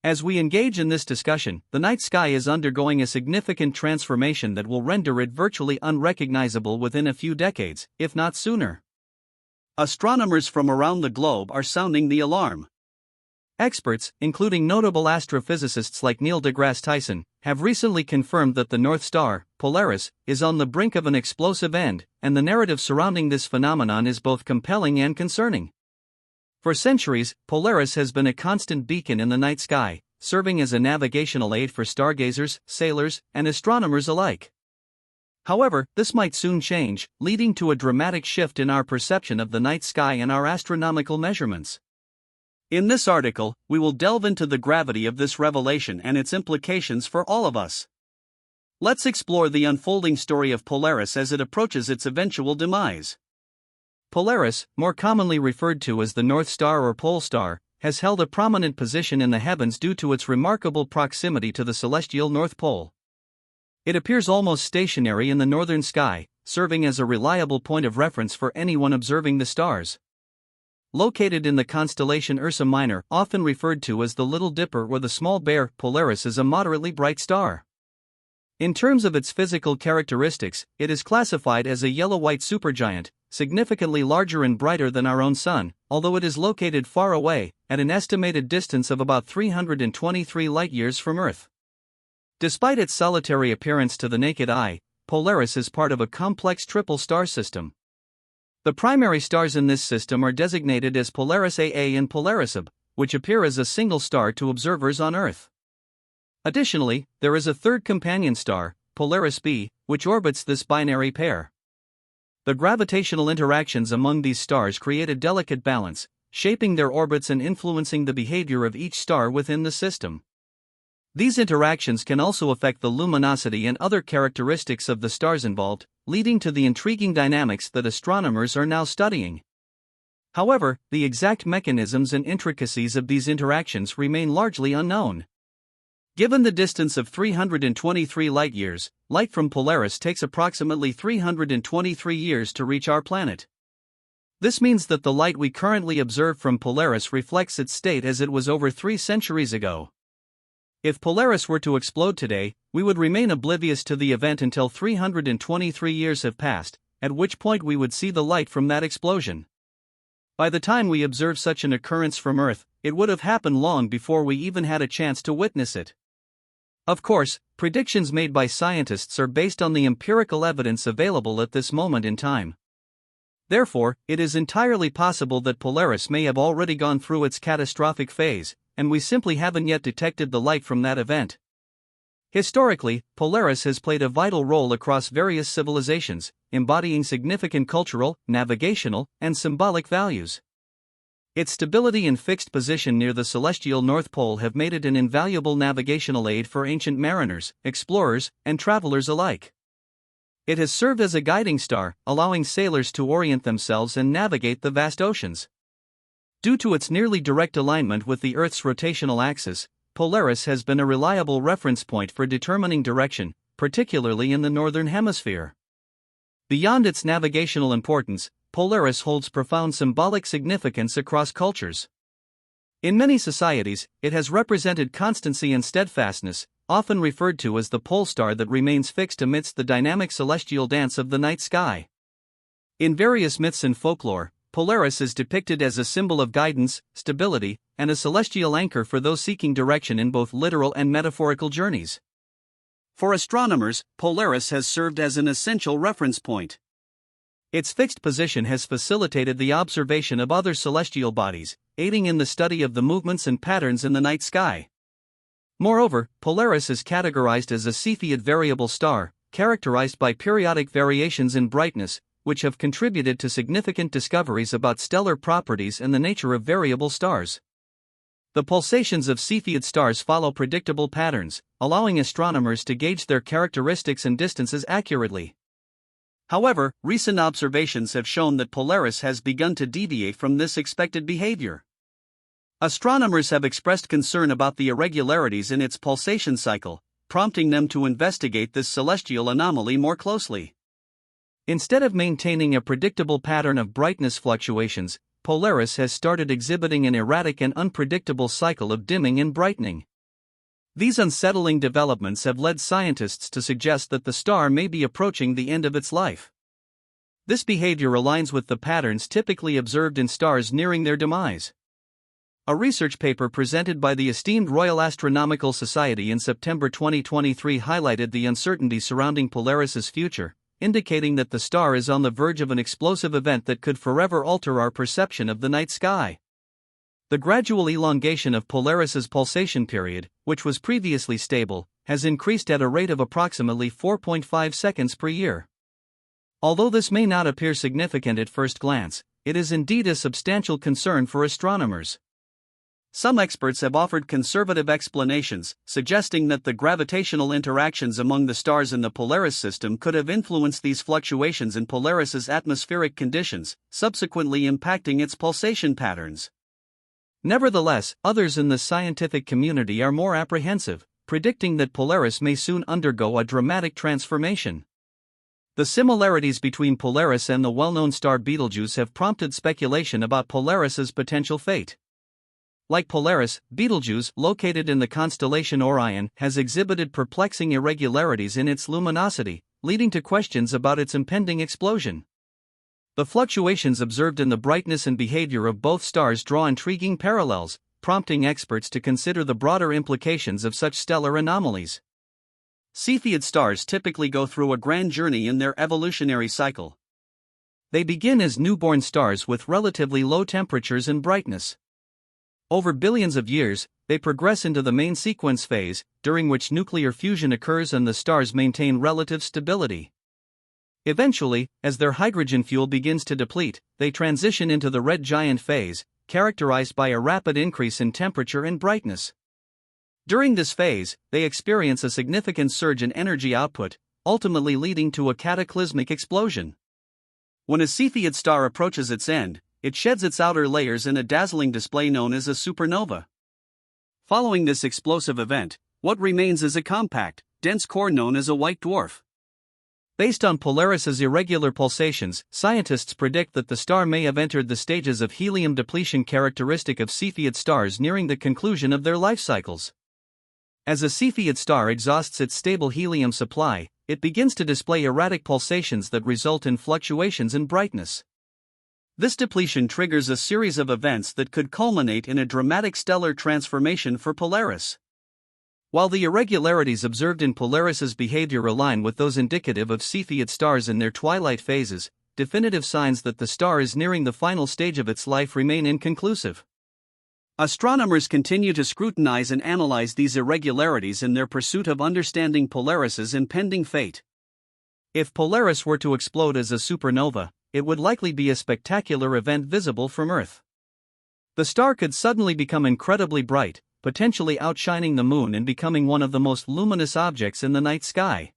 As we engage in this discussion, the night sky is undergoing a significant transformation that will render it virtually unrecognizable within a few decades, if not sooner. Astronomers from around the globe are sounding the alarm. Experts, including notable astrophysicists like Neil deGrasse Tyson, have recently confirmed that the North Star, Polaris, is on the brink of an explosive end, and the narrative surrounding this phenomenon is both compelling and concerning. For centuries, Polaris has been a constant beacon in the night sky, serving as a navigational aid for stargazers, sailors, and astronomers alike. However, this might soon change, leading to a dramatic shift in our perception of the night sky and our astronomical measurements. In this article, we will delve into the gravity of this revelation and its implications for all of us. Let's explore the unfolding story of Polaris as it approaches its eventual demise. Polaris, more commonly referred to as the North Star or Pole Star, has held a prominent position in the heavens due to its remarkable proximity to the celestial North Pole. It appears almost stationary in the northern sky, serving as a reliable point of reference for anyone observing the stars. Located in the constellation Ursa Minor, often referred to as the Little Dipper or the Small Bear, Polaris is a moderately bright star. In terms of its physical characteristics, it is classified as a yellow-white supergiant, significantly larger and brighter than our own Sun, although it is located far away, at an estimated distance of about 323 light-years from Earth. Despite its solitary appearance to the naked eye, Polaris is part of a complex triple star system. The primary stars in this system are designated as Polaris AA and Polaris AB, which appear as a single star to observers on Earth. Additionally, there is a third companion star, Polaris B, which orbits this binary pair. The gravitational interactions among these stars create a delicate balance, shaping their orbits and influencing the behavior of each star within the system. These interactions can also affect the luminosity and other characteristics of the stars involved, leading to the intriguing dynamics that astronomers are now studying. However, the exact mechanisms and intricacies of these interactions remain largely unknown. Given the distance of 323 light-years, light from Polaris takes approximately 323 years to reach our planet. This means that the light we currently observe from Polaris reflects its state as it was over 3 centuries ago. If Polaris were to explode today, we would remain oblivious to the event until 323 years have passed, at which point we would see the light from that explosion. By the time we observe such an occurrence from Earth, it would have happened long before we even had a chance to witness it. Of course, predictions made by scientists are based on the empirical evidence available at this moment in time. Therefore, it is entirely possible that Polaris may have already gone through its catastrophic phase, and we simply haven't yet detected the light from that event. Historically, Polaris has played a vital role across various civilizations, embodying significant cultural, navigational, and symbolic values. Its stability and fixed position near the celestial North Pole have made it an invaluable navigational aid for ancient mariners, explorers, and travelers alike. It has served as a guiding star, allowing sailors to orient themselves and navigate the vast oceans. Due to its nearly direct alignment with the Earth's rotational axis, Polaris has been a reliable reference point for determining direction, particularly in the northern hemisphere. Beyond its navigational importance, Polaris holds profound symbolic significance across cultures. In many societies, it has represented constancy and steadfastness, often referred to as the pole star that remains fixed amidst the dynamic celestial dance of the night sky. In various myths and folklore, Polaris is depicted as a symbol of guidance, stability, and a celestial anchor for those seeking direction in both literal and metaphorical journeys. For astronomers, Polaris has served as an essential reference point. Its fixed position has facilitated the observation of other celestial bodies, aiding in the study of the movements and patterns in the night sky. Moreover, Polaris is categorized as a Cepheid variable star, characterized by periodic variations in brightness, which have contributed to significant discoveries about stellar properties and the nature of variable stars. The pulsations of Cepheid stars follow predictable patterns, allowing astronomers to gauge their characteristics and distances accurately. However, recent observations have shown that Polaris has begun to deviate from this expected behavior. Astronomers have expressed concern about the irregularities in its pulsation cycle, prompting them to investigate this celestial anomaly more closely. Instead of maintaining a predictable pattern of brightness fluctuations, Polaris has started exhibiting an erratic and unpredictable cycle of dimming and brightening. These unsettling developments have led scientists to suggest that the star may be approaching the end of its life. This behavior aligns with the patterns typically observed in stars nearing their demise. A research paper presented by the esteemed Royal Astronomical Society in September 2023 highlighted the uncertainty surrounding Polaris's future, indicating that the star is on the verge of an explosive event that could forever alter our perception of the night sky. The gradual elongation of Polaris's pulsation period, which was previously stable, has increased at a rate of approximately 4.5 seconds per year. Although this may not appear significant at first glance, it is indeed a substantial concern for astronomers. Some experts have offered conservative explanations, suggesting that the gravitational interactions among the stars in the Polaris system could have influenced these fluctuations in Polaris's atmospheric conditions, subsequently impacting its pulsation patterns. Nevertheless, others in the scientific community are more apprehensive, predicting that Polaris may soon undergo a dramatic transformation. The similarities between Polaris and the well-known star Betelgeuse have prompted speculation about Polaris's potential fate. Like Polaris, Betelgeuse, located in the constellation Orion, has exhibited perplexing irregularities in its luminosity, leading to questions about its impending explosion. The fluctuations observed in the brightness and behavior of both stars draw intriguing parallels, prompting experts to consider the broader implications of such stellar anomalies. Cepheid stars typically go through a grand journey in their evolutionary cycle. They begin as newborn stars with relatively low temperatures and brightness. Over billions of years, they progress into the main sequence phase, during which nuclear fusion occurs and the stars maintain relative stability. Eventually, as their hydrogen fuel begins to deplete, they transition into the red giant phase, characterized by a rapid increase in temperature and brightness. During this phase, they experience a significant surge in energy output, ultimately leading to a cataclysmic explosion. When a Cepheid star approaches its end, it sheds its outer layers in a dazzling display known as a supernova. Following this explosive event, what remains is a compact, dense core known as a white dwarf. Based on Polaris's irregular pulsations, scientists predict that the star may have entered the stages of helium depletion characteristic of Cepheid stars nearing the conclusion of their life cycles. As a Cepheid star exhausts its stable helium supply, it begins to display erratic pulsations that result in fluctuations in brightness. This depletion triggers a series of events that could culminate in a dramatic stellar transformation for Polaris. While the irregularities observed in Polaris's behavior align with those indicative of Cepheid stars in their twilight phases, definitive signs that the star is nearing the final stage of its life remain inconclusive. Astronomers continue to scrutinize and analyze these irregularities in their pursuit of understanding Polaris's impending fate. If Polaris were to explode as a supernova, it would likely be a spectacular event visible from Earth. The star could suddenly become incredibly bright, potentially outshining the moon and becoming one of the most luminous objects in the night sky.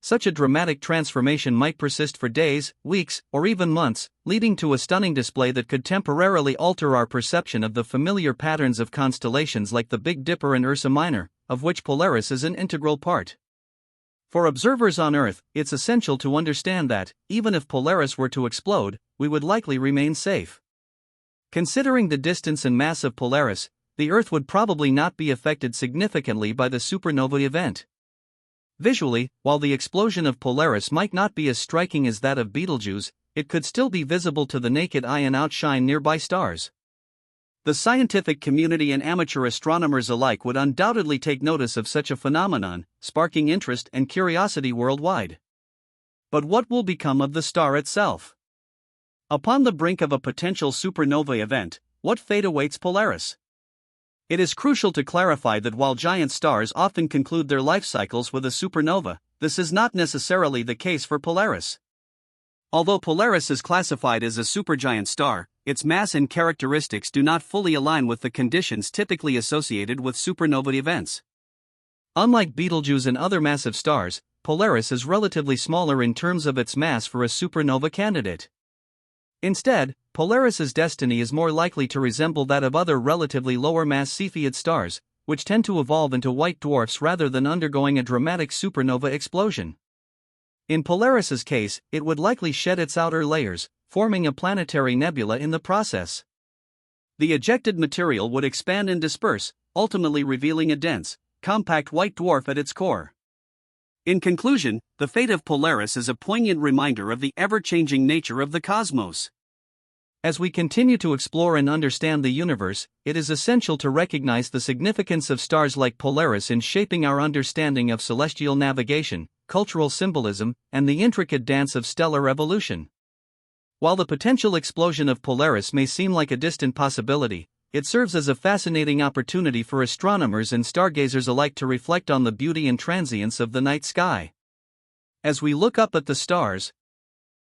Such a dramatic transformation might persist for days, weeks, or even months, leading to a stunning display that could temporarily alter our perception of the familiar patterns of constellations like the Big Dipper and Ursa Minor, of which Polaris is an integral part. For observers on Earth, it's essential to understand that, even if Polaris were to explode, we would likely remain safe. Considering the distance and mass of Polaris, the Earth would probably not be affected significantly by the supernova event. Visually, while the explosion of Polaris might not be as striking as that of Betelgeuse, it could still be visible to the naked eye and outshine nearby stars. The scientific community and amateur astronomers alike would undoubtedly take notice of such a phenomenon, sparking interest and curiosity worldwide. But what will become of the star itself? Upon the brink of a potential supernova event, what fate awaits Polaris? It is crucial to clarify that while giant stars often conclude their life cycles with a supernova, this is not necessarily the case for Polaris. Although Polaris is classified as a supergiant star, its mass and characteristics do not fully align with the conditions typically associated with supernova events. Unlike Betelgeuse and other massive stars, Polaris is relatively smaller in terms of its mass for a supernova candidate. Instead, Polaris's destiny is more likely to resemble that of other relatively lower-mass Cepheid stars, which tend to evolve into white dwarfs rather than undergoing a dramatic supernova explosion. In Polaris's case, it would likely shed its outer layers, forming a planetary nebula in the process. The ejected material would expand and disperse, ultimately revealing a dense, compact white dwarf at its core. In conclusion, the fate of Polaris is a poignant reminder of the ever-changing nature of the cosmos. As we continue to explore and understand the universe, it is essential to recognize the significance of stars like Polaris in shaping our understanding of celestial navigation, cultural symbolism, and the intricate dance of stellar evolution. While the potential explosion of Polaris may seem like a distant possibility, it serves as a fascinating opportunity for astronomers and stargazers alike to reflect on the beauty and transience of the night sky. As we look up at the stars,